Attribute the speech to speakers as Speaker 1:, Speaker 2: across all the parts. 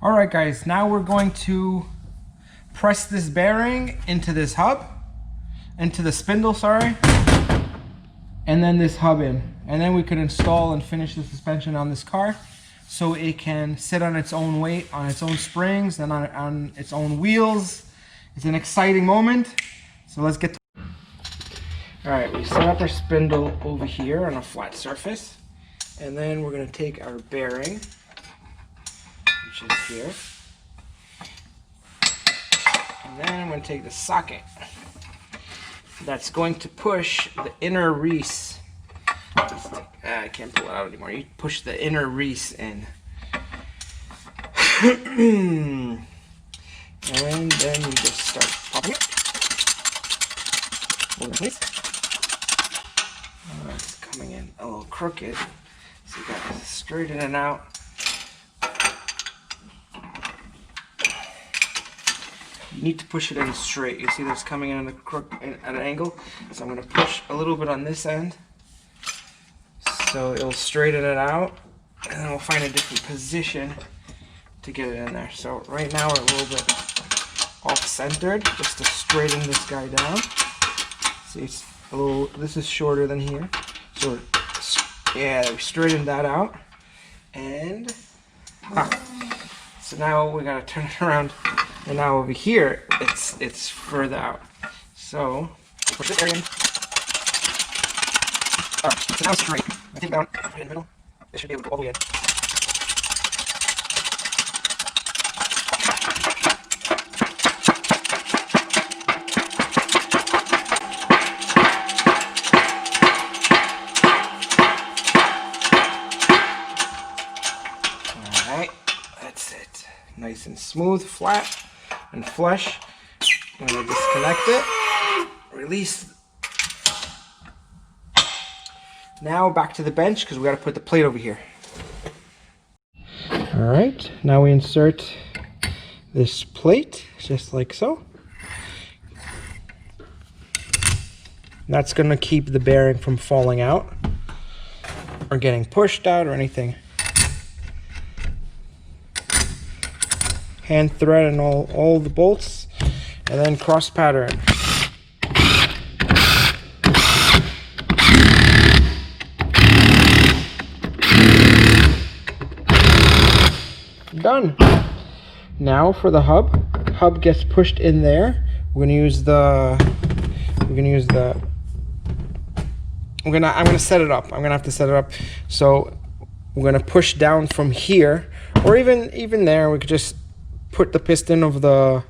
Speaker 1: Alright guys, now we're going to press this bearing into this hub, into the spindle, sorry, and then this hub in. And then we could install and finish the suspension on this car so it can sit on its own weight, on its own springs, and on its own wheels. It's an exciting moment, so let's get to it. Alright, we set up our spindle over here on a flat surface, and then we're going to take our bearing, which is here, and then I'm going to take the socket that's going to push the inner reese. I can't pull it out anymore. You push the inner reese in. And then you just start popping it. Hold it, please. It's coming in a little crooked, so you gotta straighten it out. You need to push it in straight. You see that's coming in at an angle, so I'm gonna push a little bit on this end, so it'll straighten it out, and then we'll find a different position to get it in there. So right now we're a little bit off-centered, just to straighten this guy down. See, it's a little. This is shorter than here, so yeah, we straightened that out, and so now we gotta turn it around, and now over here it's further out. So push this area in. Alright, so now it's straight. I think down, put it in the middle. It should be able to go all the way in. Alright, that's it. Nice and smooth, flat, and flush. I'm going to disconnect it. Release. Now back to the bench because we got to put the plate over here. Alright, now we insert this plate just like so. That's going to keep the bearing from falling out or getting pushed out or anything. Hand thread and all the bolts, and then cross pattern. Done. Now for the hub. Hub gets pushed in there. I'm gonna set it up. I'm gonna have to set it up. So we're gonna push down from here, or even there. We could just put the piston of the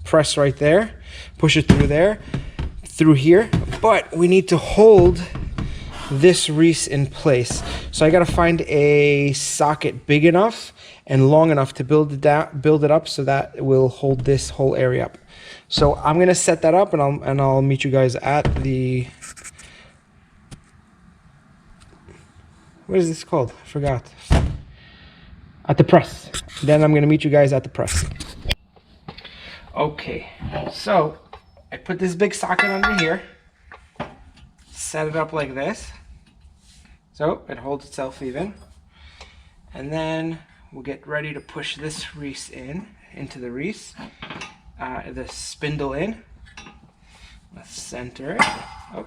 Speaker 1: press right there, push it through there, through here. But we need to hold this reese in place. So I gotta find a socket big enough and long enough to build it up so that it will hold this whole area up. So I'm gonna set that up, and I'll meet you guys at the, what is this called? I forgot. At the press. Then I'm gonna meet you guys at the press. Okay, so I put this big socket under here, set it up like this, so it holds itself even, and then we'll get ready to push this reese into the reese, the spindle in. Let's center it. Oh.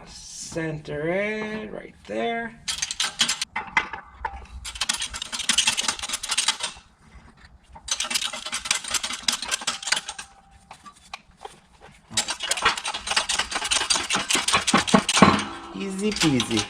Speaker 1: Center it right there. Easy peasy.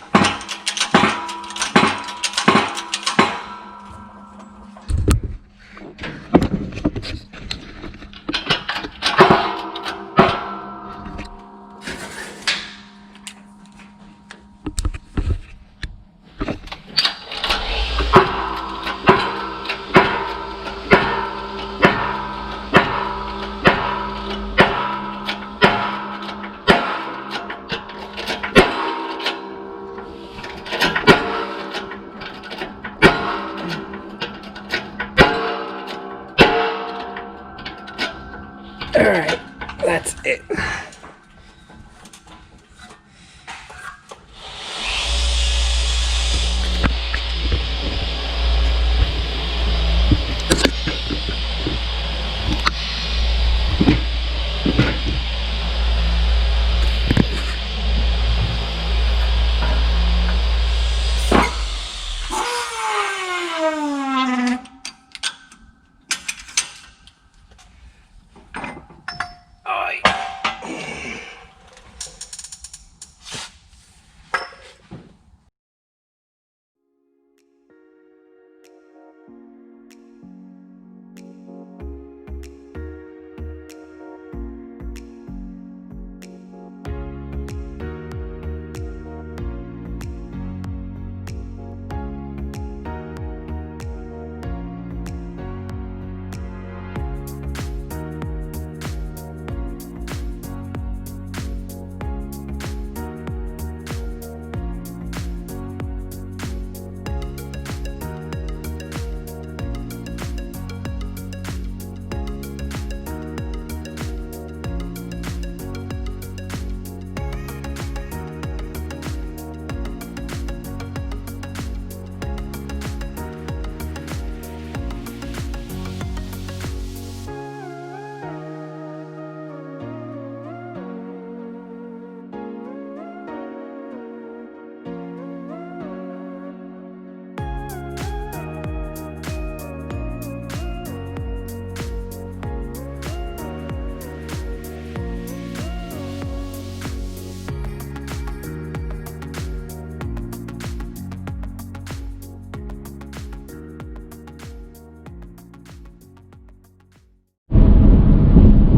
Speaker 1: Alright, that's it.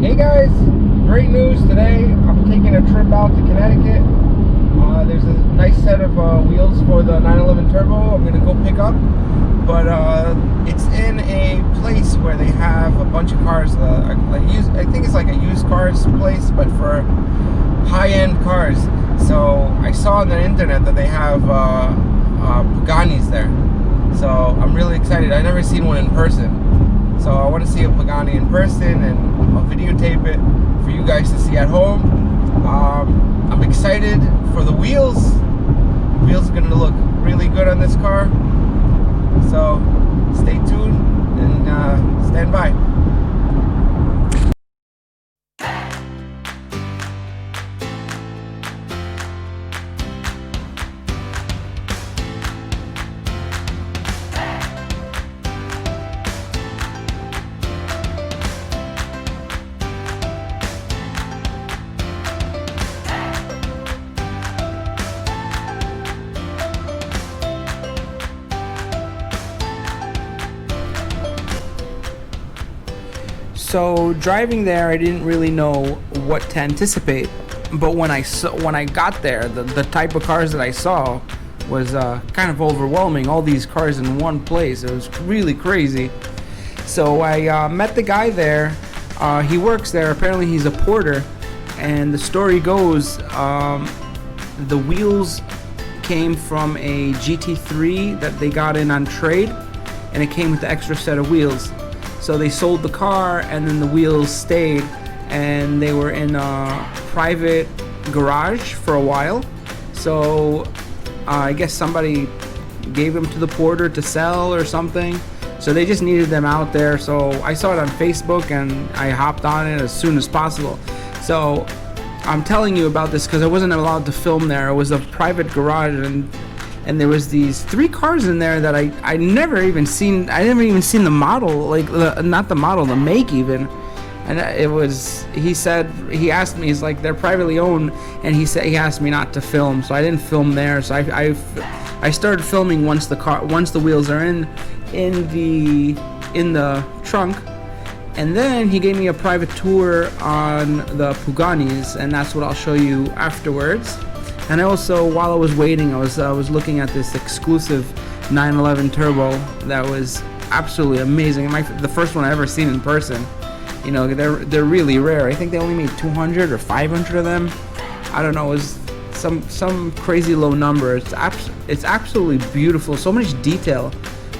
Speaker 1: Hey guys, great news today. I'm taking a trip out to Connecticut. There's a nice set of wheels for the 911 Turbo I'm going to go pick up. But it's in a place where they have a bunch of cars. I think it's like a used cars place, but for high-end cars. So I saw on the internet that they have Paganis there. So I'm really excited. I've never seen one in person. So I want to see a Pagani in person, and I'll videotape it for you guys to see at home. I'm excited for the wheels. The wheels are going to look really good on this car. So stay tuned and stand by. So driving there, I didn't really know what to anticipate, but when I got there, the type of cars that I saw was kind of overwhelming. All these cars in one place, it was really crazy. So I met the guy there. He works there. Apparently he's a porter, and the story goes the wheels came from a GT3 that they got in on trade, and it came with the extra set of wheels. So they sold the car, and then the wheels stayed, and they were in a private garage for a while. So I guess somebody gave them to the porter to sell or something. So they just needed them out there. So I saw it on Facebook, and I hopped on it as soon as possible. So I'm telling you about this because I wasn't allowed to film there. It was a private garage, and there was these 3 cars in there that I never even seen. I never even seen the model, like not the model, the make even. And it was, he asked me, he's like, they're privately owned, and he asked me not to film, so I didn't film there. So I started filming once the wheels are in the trunk. And then he gave me a private tour on the Paganis, and that's what I'll show you afterwards. And also, while I was waiting, I was looking at this exclusive 911 Turbo that was absolutely amazing. The first one I ever seen in person. You know, they're really rare. I think they only made 200 or 500 of them. I don't know. It was some crazy low number. It's absolutely beautiful. So much detail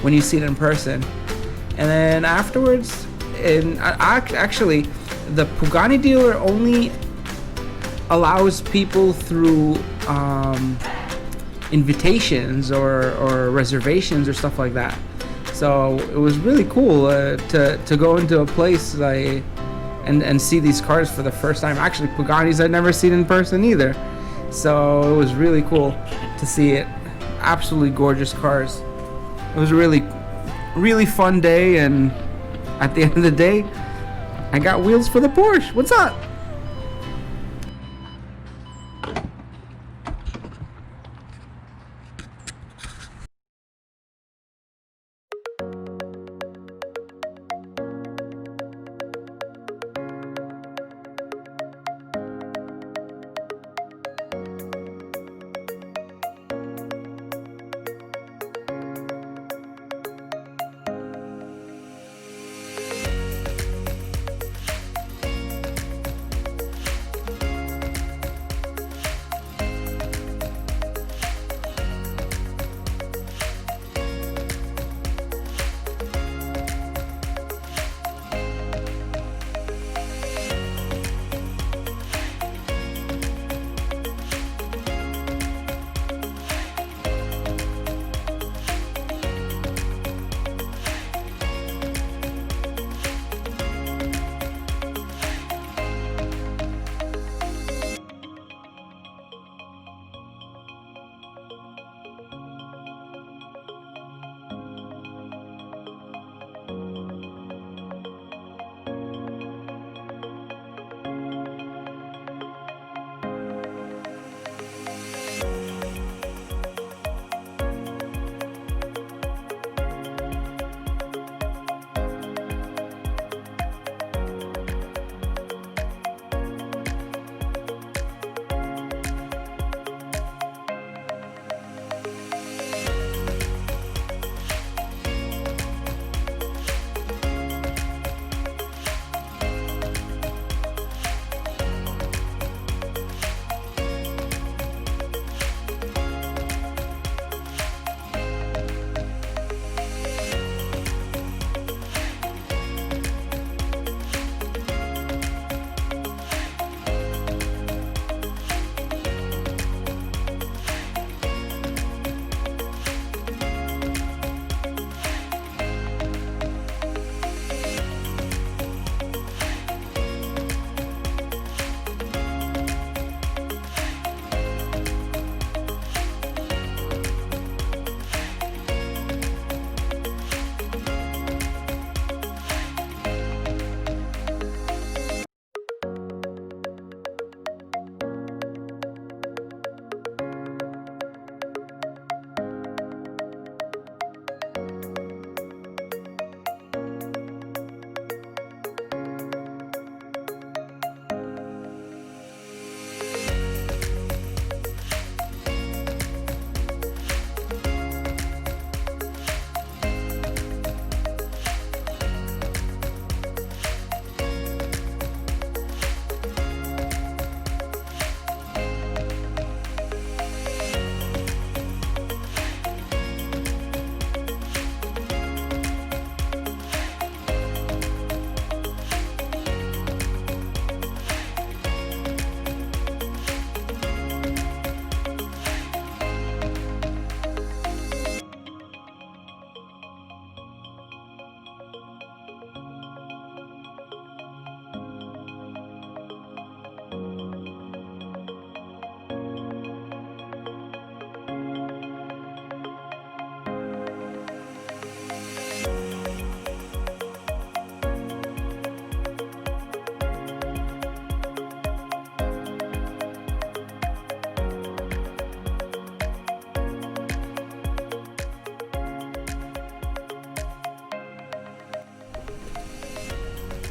Speaker 1: when you see it in person. And then afterwards, actually, the Pagani dealer only allows people through invitations or reservations or stuff like that. So it was really cool to go into a place and see these cars for the first time. Actually, Paganis I'd never seen in person either. So it was really cool to see it. Absolutely gorgeous cars. It was really really fun day, and at the end of the day, I got wheels for the Porsche. What's up?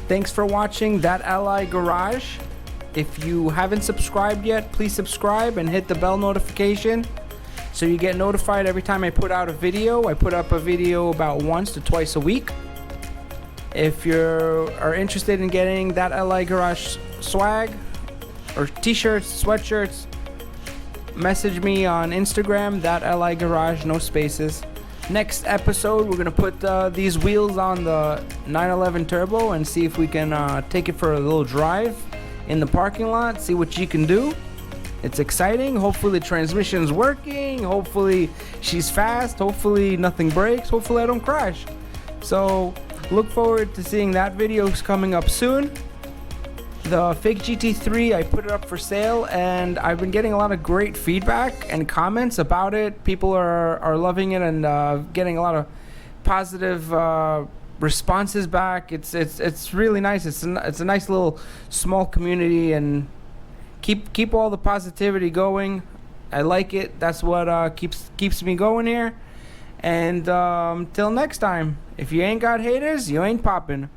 Speaker 1: Thanks for watching That Ally Garage. If you haven't subscribed yet, please subscribe and hit the bell notification so you get notified every time I put out a video. I put up a video about once to twice a week. If you are interested in getting That Ally Garage swag or t-shirts, sweatshirts, message me on Instagram, That Ally Garage, no spaces. Next episode, we're gonna put these wheels on the 911 Turbo and see if we can take it for a little drive in the parking lot, see what she can do. It's exciting. Hopefully the transmission's working. Hopefully she's fast. Hopefully nothing breaks. Hopefully I don't crash. So look forward to seeing that video coming up soon. The fake GT3, I put it up for sale, and I've been getting a lot of great feedback and comments about it. People are loving it and getting a lot of positive responses back. It's really nice. It's a nice little small community, and keep all the positivity going. I like it. That's what keeps me going here. And till next time, if you ain't got haters, you ain't popping.